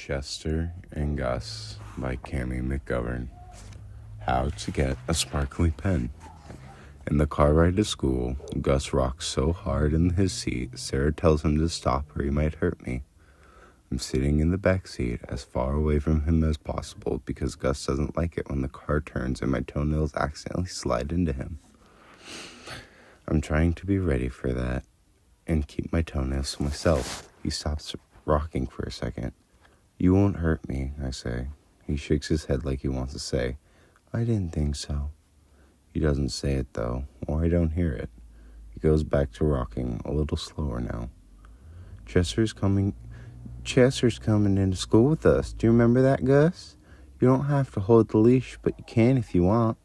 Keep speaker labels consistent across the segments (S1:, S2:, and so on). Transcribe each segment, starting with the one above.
S1: Chester and Gus by Cammie McGovern. How to get a sparkly pen. In the car ride to school, Gus rocks so hard in his seat, Sarah tells him to stop or he might hurt me. I'm sitting in the back seat as far away from him as possible because Gus doesn't like it when the car turns and my toenails accidentally slide into him. I'm trying to be ready for that and keep my toenails to myself. He stops rocking for a second. You won't hurt me, I say. He shakes his head like he wants to say, I didn't think so. He doesn't say it though, or I don't hear it. He goes back to rocking, a little slower now. Chester's coming into school with us. Do you remember that, Gus? You don't have to hold the leash, but you can if you want.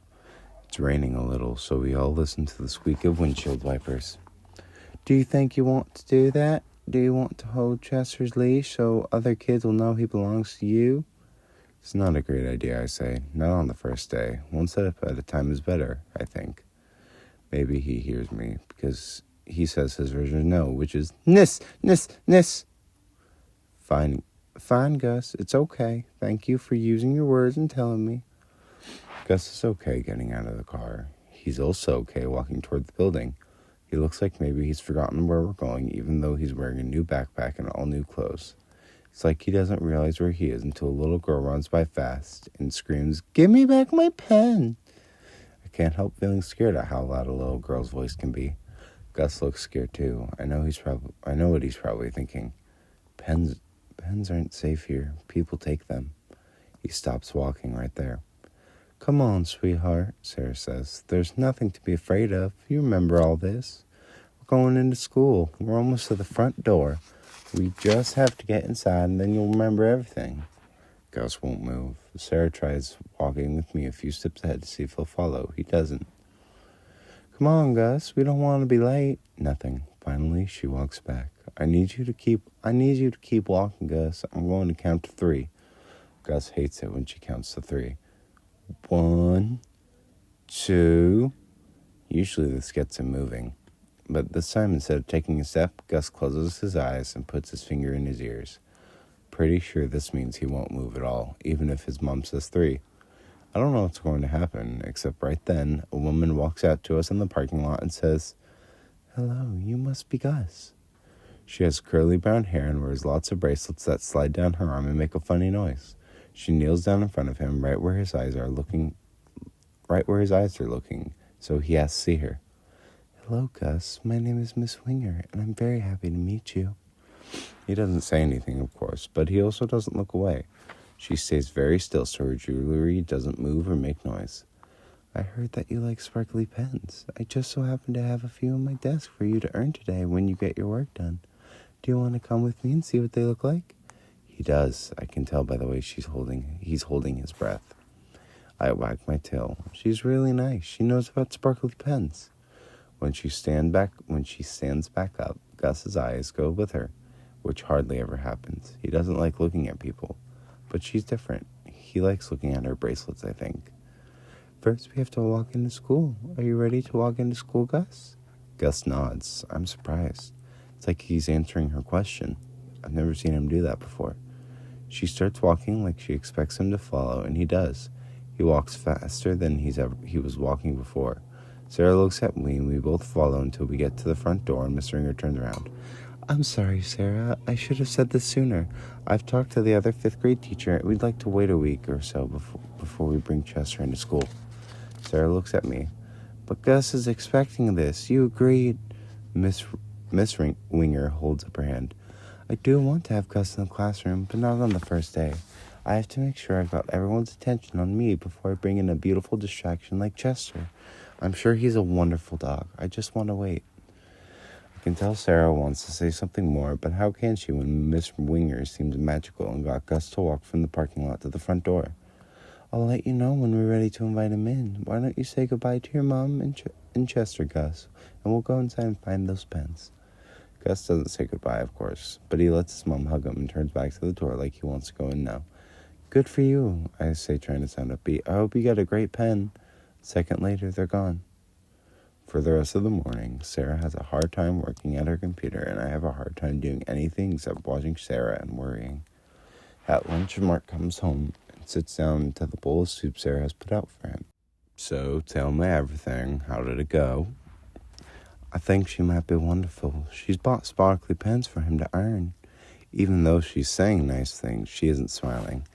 S1: It's raining a little, so we all listen to the squeak of windshield wipers. Do you think you want to do that? Do you want to hold Chester's leash so other kids will know he belongs to you? It's not a great idea, I say. Not on the first day. One step at a time is better, I think. Maybe he hears me, because he says his version of no, which is nis. Fine, Gus. It's okay. Thank you for using your words and telling me. Gus is okay getting out of the car. He's also okay walking toward the building. He looks like maybe he's forgotten where we're going, even though he's wearing a new backpack and all new clothes. It's like he doesn't realize where he is until a little girl runs by fast and screams, Give me back my pen! I can't help feeling scared at how loud a little girl's voice can be. Gus looks scared too. I know what he's probably thinking. Pens aren't safe here. People take them. He stops walking right there. Come on, sweetheart, Sarah says. There's nothing to be afraid of. You remember all this. We're going into school. We're almost to the front door. We just have to get inside and then you'll remember everything. Gus won't move. Sarah tries walking with me a few steps ahead to see if he'll follow. He doesn't. Come on, Gus. We don't want to be late. Nothing. Finally, she walks back. I need you to keep walking, Gus. I'm going to count to 3. Gus hates it when she counts to 3. 1, 2. Usually this gets him moving. But this time, instead of taking a step, Gus closes his eyes and puts his finger in his ears. Pretty sure this means he won't move at all, even if his mom says 3. I don't know what's going to happen, except right then, a woman walks out to us in the parking lot and says, Hello, you must be Gus. She has curly brown hair and wears lots of bracelets that slide down her arm and make a funny noise. She kneels down in front of him, right where his eyes are looking, so he has to see her. Hello, Gus. My name is Miss Winger, and I'm very happy to meet you. He doesn't say anything, of course, but he also doesn't look away. She stays very still so her jewelry doesn't move or make noise. I heard that you like sparkly pens. I just so happen to have a few on my desk for you to earn today when you get your work done. Do you want to come with me and see what they look like? He does. I can tell by the way he's holding his breath. I wag my tail. She's really nice. She knows about sparkly pens. When she stands back up, Gus's eyes go with her, which hardly ever happens. He doesn't like looking at people, but she's different. He likes looking at her bracelets, I think. First, we have to walk into school. Are you ready to walk into school, Gus? Gus nods. I'm surprised. It's like he's answering her question. I've never seen him do that before. She starts walking like she expects him to follow, and he does. He walks faster than he was walking before. Sarah looks at me, and we both follow until we get to the front door, and Miss Ringer turns around. I'm sorry, Sarah. I should have said this sooner. I've talked to the other 5th grade teacher, and we'd like to wait a week or so before we bring Chester into school. Sarah looks at me. But Gus is expecting this. You agreed. Miss Winger holds up her hand. I do want to have Gus in the classroom, but not on the first day. I have to make sure I've got everyone's attention on me before I bring in a beautiful distraction like Chester. I'm sure he's a wonderful dog. I just want to wait. I can tell Sarah wants to say something more, but how can she when Miss Winger seems magical and got Gus to walk from the parking lot to the front door? I'll let you know when we're ready to invite him in. Why don't you say goodbye to your mom and Chester, Gus, and we'll go inside and find those pens. Gus doesn't say goodbye, of course, but he lets his mom hug him and turns back to the door like he wants to go in now. Good for you, I say, trying to sound upbeat. I hope you get a great pen. A second later, they're gone. For the rest of the morning, Sarah has a hard time working at her computer, and I have a hard time doing anything except watching Sarah and worrying. At lunch, Mark comes home and sits down to the bowl of soup Sarah has put out for him. So, tell me everything. How did it go? I think she might be wonderful. She's bought sparkly pens for him to earn. Even though she's saying nice things, she isn't smiling.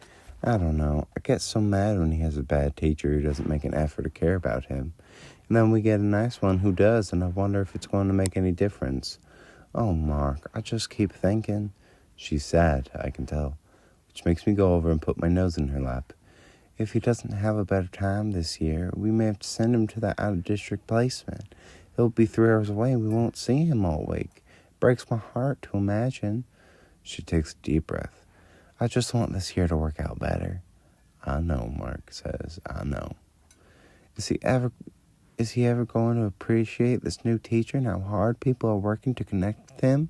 S1: I don't know. I get so mad when he has a bad teacher who doesn't make an effort to care about him. And then we get a nice one who does, and I wonder if it's going to make any difference. Oh, Mark, I just keep thinking. She's sad, I can tell, which makes me go over and put my nose in her lap. If he doesn't have a better time this year, we may have to send him to that out-of-district placement. He'll be 3 hours away and we won't see him all week. It breaks my heart to imagine. She takes a deep breath. I just want this year to work out better. I know, Mark says. I know. Is he ever going to appreciate this new teacher and how hard people are working to connect with him?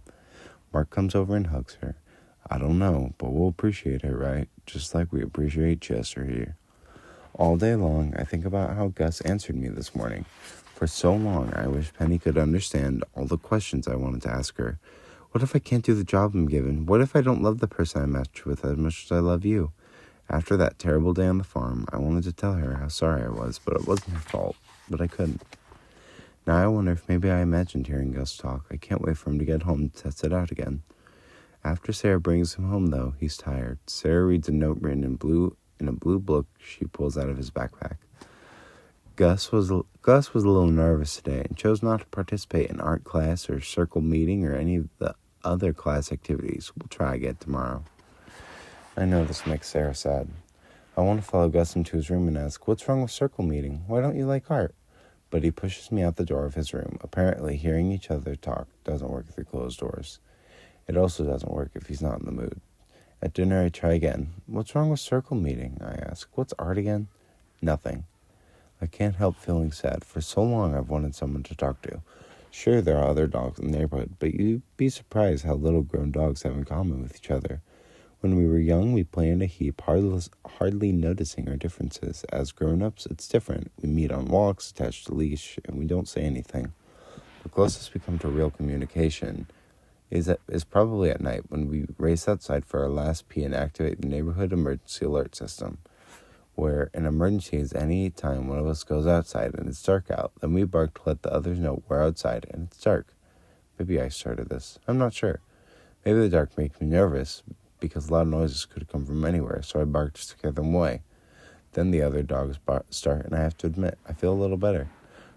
S1: Mark comes over and hugs her. I don't know, but we'll appreciate it, right? Just like we appreciate Chester here. All day long, I think about how Gus answered me this morning. For so long, I wish Penny could understand all the questions I wanted to ask her. What if I can't do the job I'm given? What if I don't love the person I matched with as much as I love you? After that terrible day on the farm, I wanted to tell her how sorry I was, but it wasn't her fault. But I couldn't. Now I wonder if maybe I imagined hearing Gus talk. I can't wait for him to get home to test it out again. After Sarah brings him home, though, he's tired. Sarah reads a note written in a blue book she pulls out of his backpack. Gus was a little nervous today and chose not to participate in art class or circle meeting or any of the other class activities. We'll try again tomorrow. I know this makes Sarah sad. I want to follow Gus into his room and ask, what's wrong with circle meeting? Why don't you like art? But he pushes me out the door of his room. Apparently, hearing each other talk doesn't work through closed doors. It also doesn't work if he's not in the mood. At dinner, I try again. What's wrong with circle meeting? I ask. What's art again? Nothing. I can't help feeling sad. For so long, I've wanted someone to talk to. Sure, there are other dogs in the neighborhood, but you'd be surprised how little grown dogs have in common with each other. When we were young, we play in a heap, hardly noticing our differences. As grown-ups, it's different. We meet on walks, attached to leash, and we don't say anything. The closest we come to real communication is probably at night when we race outside for our last pee and activate the neighborhood emergency alert system, where an emergency is any time one of us goes outside and it's dark out. Then we bark to let the others know we're outside and it's dark. Maybe I started this. I'm not sure. Maybe the dark makes me nervous because loud noises could come from anywhere, so I bark to scare them away. Then the other dogs start, and I have to admit, I feel a little better.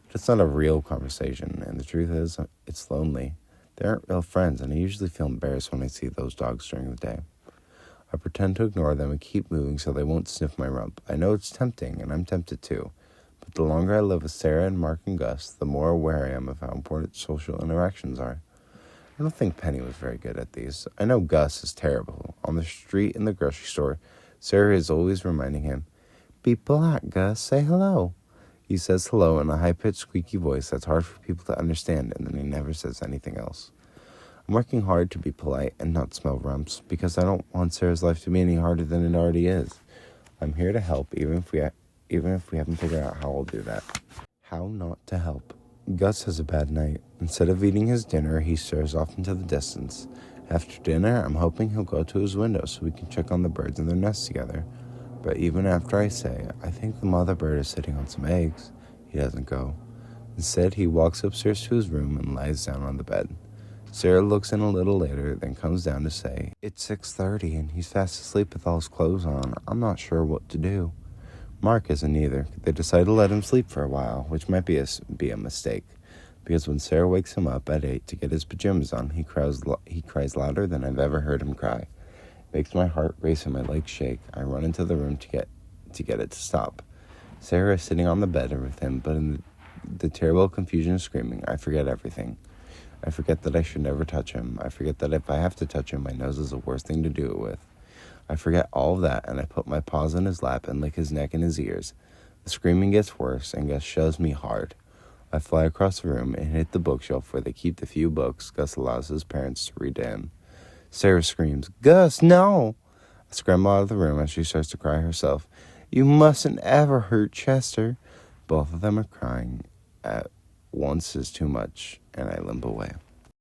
S1: But it's not a real conversation, and the truth is, it's lonely. They aren't real friends, and I usually feel embarrassed when I see those dogs during the day. I pretend to ignore them and keep moving so they won't sniff my rump. I know it's tempting, and I'm tempted too. But the longer I live with Sarah and Mark and Gus, the more aware I am of how important social interactions are. I don't think Penny was very good at these. I know Gus is terrible. On the street, in the grocery store, Sarah is always reminding him, be polite, Gus, say hello. He says hello in a high-pitched, squeaky voice that's hard for people to understand, and then he never says anything else. I'm working hard to be polite and not smell rumps, because I don't want Sarah's life to be any harder than it already is. I'm here to help, even if we haven't figured out how I'll do that. How not to help. Gus has a bad night. Instead of eating his dinner, he stares off into the distance. After dinner, I'm hoping he'll go to his window so we can check on the birds in their nests together. But even after I say, I think the mother bird is sitting on some eggs, he doesn't go. Instead, he walks upstairs to his room and lies down on the bed. Sarah looks in a little later, then comes down to say, it's 6:30 and he's fast asleep with all his clothes on. I'm not sure what to do. Mark isn't either. They decide to let him sleep for a while, which might be a mistake, because when Sarah wakes him up at 8 to get his pajamas on, he cries louder than I've ever heard him cry. It makes my heart race and my legs shake. I run into the room to get it to stop. Sarah is sitting on the bed with him, but in the terrible confusion of screaming, I forget everything. I forget that I should never touch him. I forget that if I have to touch him, my nose is the worst thing to do it with. I forget all of that, and I put my paws in his lap and lick his neck and his ears. The screaming gets worse, and Gus shoves me hard. I fly across the room and hit the bookshelf where they keep the few books Gus allows his parents to read to him. Sarah screams, Gus, no! I scramble out of the room as she starts to cry herself. You mustn't ever hurt Chester. Both of them are crying. At once is too much, and I limp away.